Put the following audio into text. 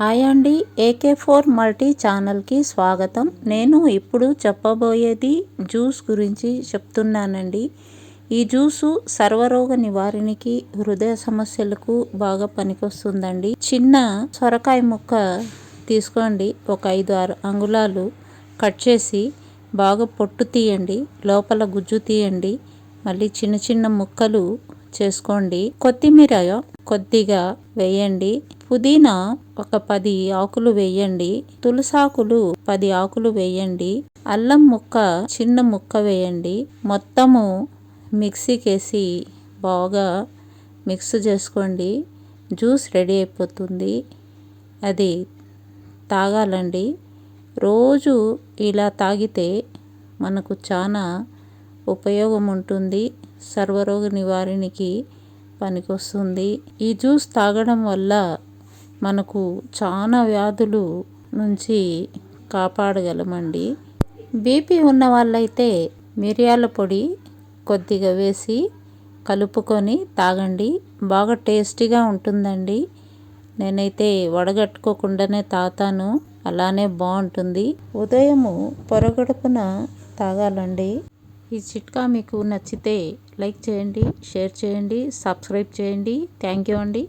Hi అండి, AK4 multi ఛానల్కి స్వాగతం. నేను ఇప్పుడు చెప్పబోయేది జ్యూస్ గురించి చెప్తున్నానండి. ఈ జ్యూసు సర్వరోగ నివారణకి, హృదయ సమస్యలకు బాగా పనికొస్తుందండి. చిన్న సొరకాయ ముక్క తీసుకోండి, ఒక 5-6 అంగుళాలు కట్ చేసి బాగా పొట్టు తీయండి, లోపల గుజ్జు తీయండి. మళ్ళీ చిన్న చిన్న ముక్కలు చేసుకోండి. కొత్తిమీర కొద్దిగా వేయండి. పుదీనా ఒక 10 ఆకులు వేయండి. తులసాకులు 10 ఆకులు వేయండి. అల్లం ముక్క చిన్న ముక్క వేయండి. మొత్తము మిక్సీకేసి బాగా మిక్స్ చేసుకోండి. జ్యూస్ రెడీ అయిపోతుంది. అది తాగాలండి. రోజు ఇలా తాగితే మనకు చాలా ఉపయోగం ఉంటుంది. సర్వరోగ నివారణకి పనికొస్తుంది. ఈ జ్యూస్ తాగడం వల్ల మనకు చాలా వ్యాధులు నుంచి కాపాడగలమండి. బీపీ ఉన్న వాళ్ళైతే మిరియాల పొడి కొద్దిగా వేసి కలుపుకొని తాగండి. బాగా టేస్టీగా ఉంటుందండి. నేనైతే వడగట్టుకోకుండానే తాగుతాను, అలానే బాగుంటుంది. ఉదయము పొరగడుపున తాగాలండి. ఈ చిట్కా మీకు నచ్చితే లైక్ చేయండి, షేర్ చేయండి, సబ్స్క్రైబ్ చేయండి. థ్యాంక్ యూ అండి.